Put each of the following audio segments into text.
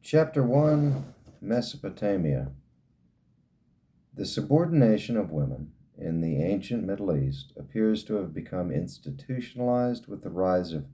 Chapter 1 Mesopotamia. The subordination of women in the ancient Middle East appears to have become institutionalized with the rise of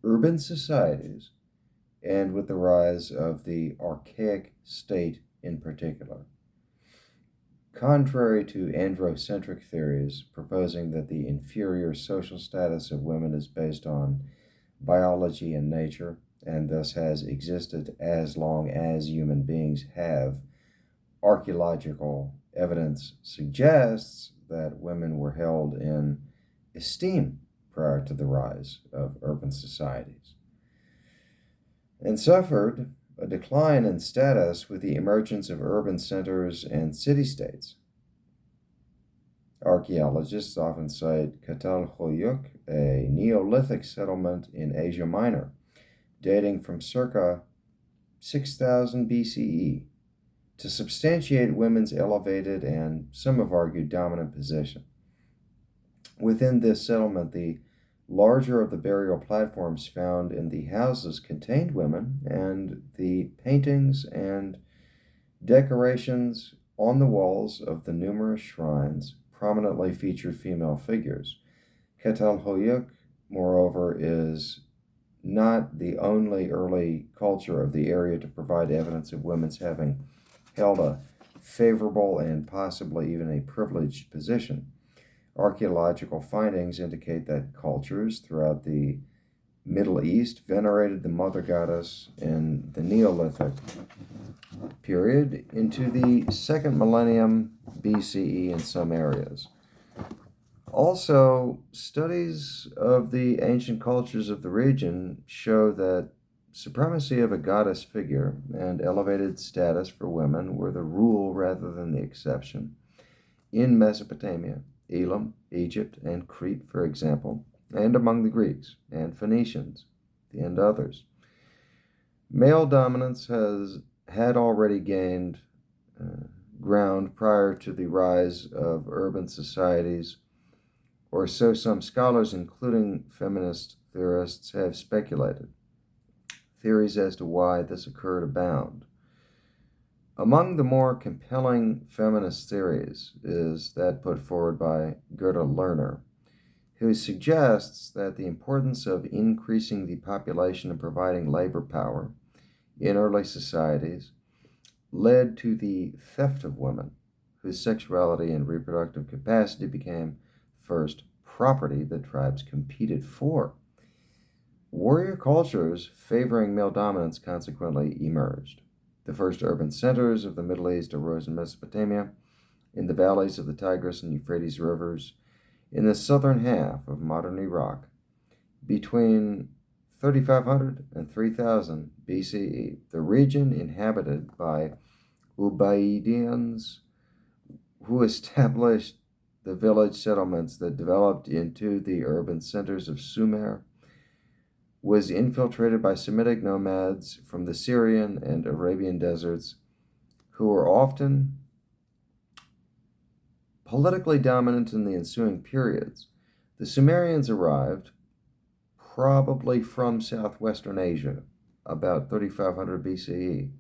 urban societies and with the rise of the archaic state in particular. Contrary to androcentric theories proposing that the inferior social status of women is based on biology and nature, and thus has existed as long as human beings have, archaeological evidence suggests that women were held in esteem prior to the rise of urban societies, and suffered a decline in status with the emergence of urban centers and city-states. Archaeologists often cite Çatalhöyük, a Neolithic settlement in Asia Minor, dating from circa 6000 BCE, to substantiate women's elevated and, some have argued, dominant position. Within this settlement, the larger of the burial platforms found in the houses contained women, and the paintings and decorations on the walls of the numerous shrines prominently featured female figures. Çatalhöyük, moreover, is not the only early culture of the area to provide evidence of women's having held a favorable and possibly even a privileged position. Archaeological findings indicate that cultures throughout the Middle East venerated the mother goddess in the Neolithic period into the second millennium BCE in some areas. Also, studies of the ancient cultures of the region show that supremacy of a goddess figure and elevated status for women were the rule rather than the exception. In Mesopotamia, Elam, Egypt, and Crete, for example, and among the Greeks and Phoenicians and others, male dominance had already gained ground prior to the rise of urban societies, or so some scholars, including feminist theorists, have speculated. Theories as to why this occurred abound. Among the more compelling feminist theories is that put forward by Gerda Lerner, who suggests that the importance of increasing the population and providing labor power in early societies led to the theft of women, whose sexuality and reproductive capacity became first property that tribes competed for. Warrior cultures favoring male dominance consequently emerged. The first urban centers of the Middle East arose in Mesopotamia, in the valleys of the Tigris and Euphrates rivers, in the southern half of modern Iraq, between 3500 and 3000 BCE. The region inhabited by Ubaydians, who established the village settlements that developed into the urban centers of Sumer, was infiltrated by Semitic nomads from the Syrian and Arabian deserts, who were often politically dominant in the ensuing periods. The Sumerians arrived probably from southwestern Asia, about 3500 BCE,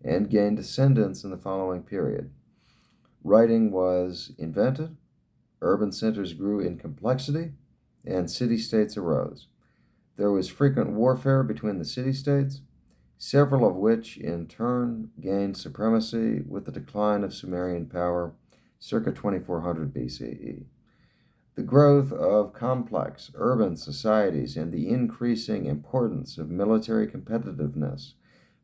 and gained descendants in the following period. Writing was invented, urban centers grew in complexity, and city-states arose. There was frequent warfare between the city-states, several of which in turn gained supremacy with the decline of Sumerian power circa 2400 BCE. The growth of complex urban societies and the increasing importance of military competitiveness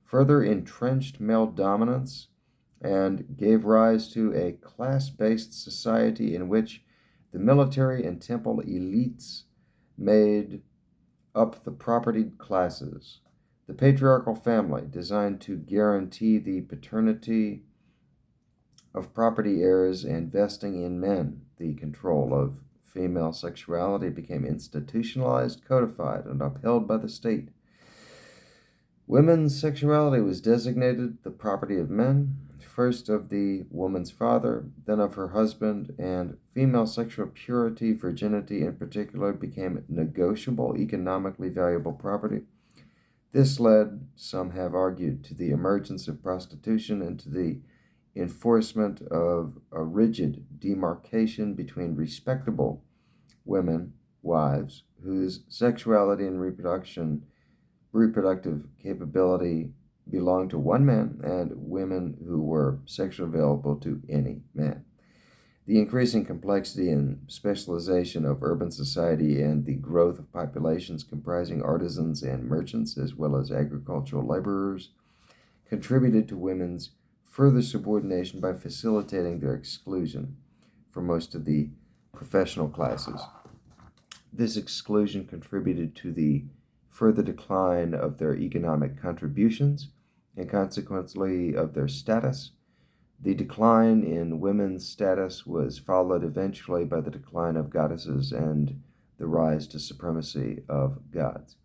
further entrenched male dominance and gave rise to a class-based society in which the military and temple elites made up the propertied classes. The patriarchal family, designed to guarantee the paternity of property heirs and vesting in men the control of female sexuality, became institutionalized, codified, and upheld by the state. Women's sexuality was designated the property of men, first of the woman's father, then of her husband, and female sexual purity, virginity in particular, became negotiable, economically valuable property. This led, some have argued, to the emergence of prostitution and to the enforcement of a rigid demarcation between respectable women, wives, whose sexuality and reproductive capability belonged to one man, and women who were sexually available to any man. The increasing complexity and specialization of urban society and the growth of populations comprising artisans and merchants, as well as agricultural laborers, contributed to women's further subordination by facilitating their exclusion from most of the professional classes. This exclusion contributed to the further decline of their economic contributions and consequently of their status. The decline in women's status was followed eventually by the decline of goddesses and the rise to supremacy of gods.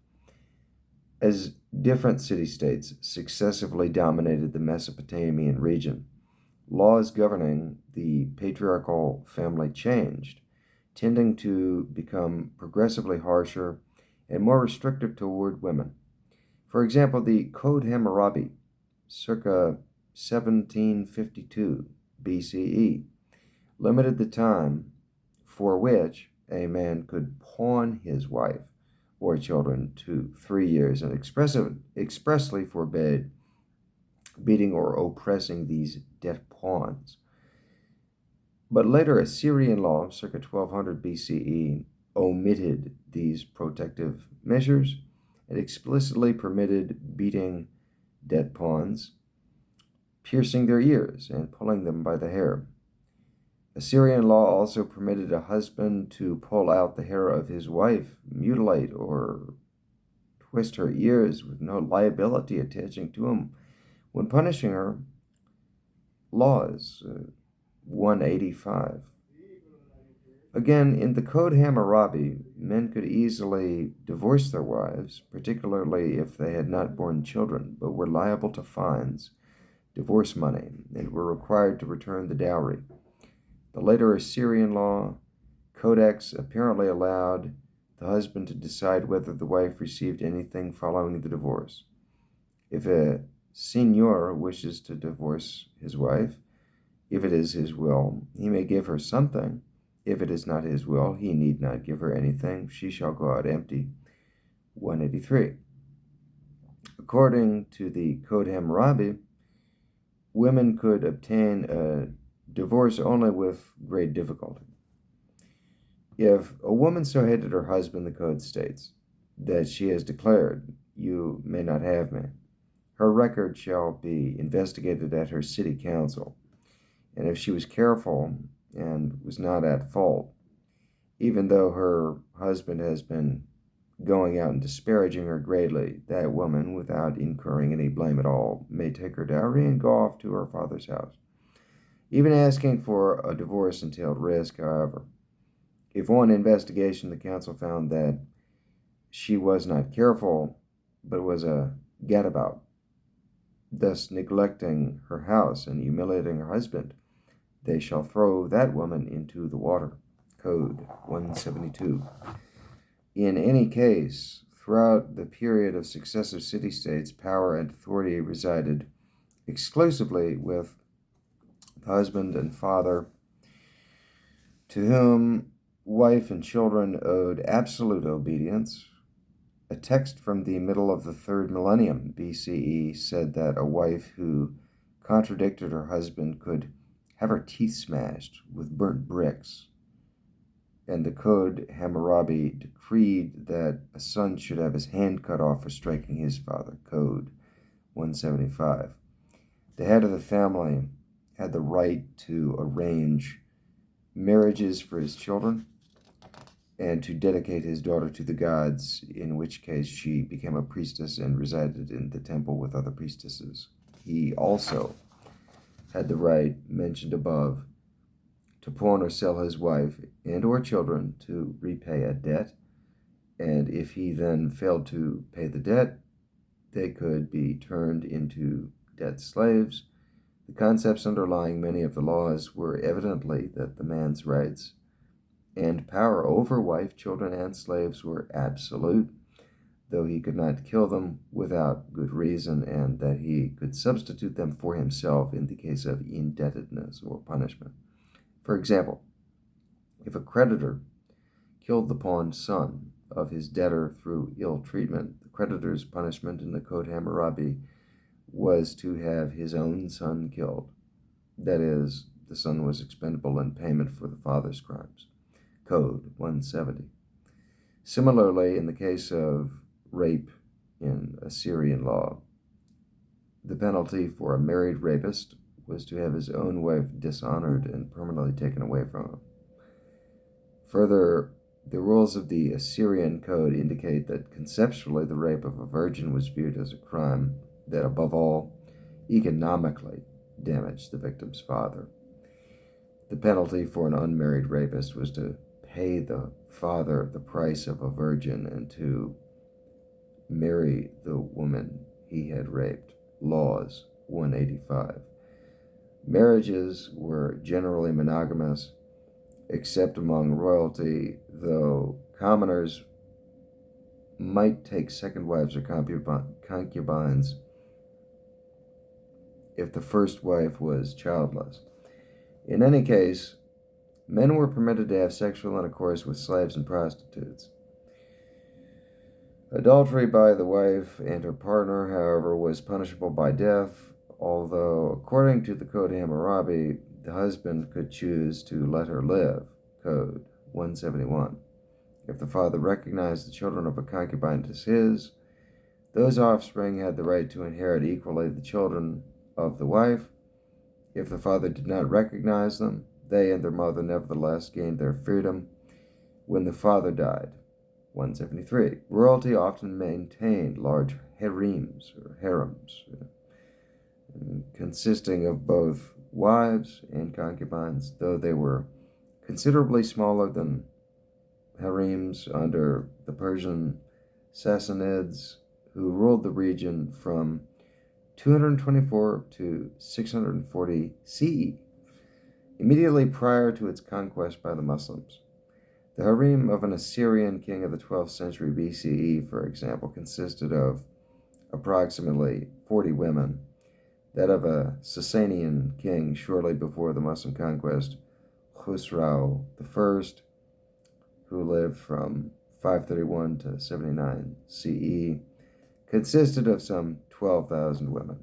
As different city-states successively dominated the Mesopotamian region, laws governing the patriarchal family changed, tending to become progressively harsher and more restrictive toward women. For example, the Code Hammurabi, circa 1752 BCE, limited the time for which a man could pawn his wife or children to 3 years and expressly forbade beating or oppressing these debt pawns. But later, Assyrian law, circa 1200 BCE, omitted these protective measures and explicitly permitted beating debt pawns, piercing their ears and pulling them by the hair. Assyrian law also permitted a husband to pull out the hair of his wife, mutilate or twist her ears with no liability attaching to him when punishing her. Laws 185. Again, in the Code Hammurabi, men could easily divorce their wives, particularly if they had not borne children, but were liable to fines, divorce money, and were required to return the dowry. The later Assyrian law, Codex, apparently allowed the husband to decide whether the wife received anything following the divorce. If a seigneur wishes to divorce his wife, if it is his will, he may give her something. If it is not his will, he need not give her anything. She shall go out empty. 183. According to the Code Hammurabi, women could obtain a divorce only with great difficulty. If a woman so hated her husband, the code states, that she has declared, "You may not have me," her record shall be investigated at her city council. And if she was careful and was not at fault, even though her husband has been going out and disparaging her greatly, that woman, without incurring any blame at all, may take her dowry and go off to her father's house. Even asking for a divorce entailed risk, however. If on investigation the council found that she was not careful, but was a gadabout, thus neglecting her house and humiliating her husband, they shall throw that woman into the water. Code 172. In any case, throughout the period of successive city-states, power and authority resided exclusively with the husband and father, to whom wife and children owed absolute obedience. A text from the middle of the 3rd millennium BCE said that a wife who contradicted her husband could have her teeth smashed with burnt bricks. And the Code Hammurabi decreed that a son should have his hand cut off for striking his father. Code 175. The head of the family had the right to arrange marriages for his children and to dedicate his daughter to the gods, in which case she became a priestess and resided in the temple with other priestesses. He also had the right, mentioned above, to pawn or sell his wife and or children to repay a debt, and if he then failed to pay the debt, they could be turned into debt slaves. The concepts underlying many of the laws were evidently that the man's rights and power over wife, children, and slaves were absolute. though he could not kill them without good reason, and that he could substitute them for himself in the case of indebtedness or punishment. For example, if a creditor killed the pawned son of his debtor through ill treatment, the creditor's punishment in the Code Hammurabi was to have his own son killed. That is, the son was expendable in payment for the father's crimes. Code 170. Similarly, in the case of rape in Assyrian law, the penalty for a married rapist was to have his own wife dishonored and permanently taken away from him. Further, the rules of the Assyrian code indicate that conceptually the rape of a virgin was viewed as a crime that, above all, economically damaged the victim's father. The penalty for an unmarried rapist was to pay the father the price of a virgin and to marry the woman he had raped. Laws 185. Marriages were generally monogamous, except among royalty, though commoners might take second wives or concubines if the first wife was childless. In any case, men were permitted to have sexual intercourse with slaves and prostitutes. Adultery by the wife and her partner, however, was punishable by death, although, according to the Code Hammurabi, the husband could choose to let her live. Code 171. If the father recognized the children of a concubine as his, those offspring had the right to inherit equally the children of the wife. If the father did not recognize them, they and their mother nevertheless gained their freedom when the father died. 173. Royalty often maintained large harems, consisting of both wives and concubines, though they were considerably smaller than harems under the Persian Sassanids, who ruled the region from 224 to 640 CE, immediately prior to its conquest by the Muslims. The harem of an Assyrian king of the 12th century BCE, for example, consisted of approximately 40 women. That of a Sasanian king shortly before the Muslim conquest, Khusrau I, who lived from 531 to 79 CE, consisted of some 12,000 women.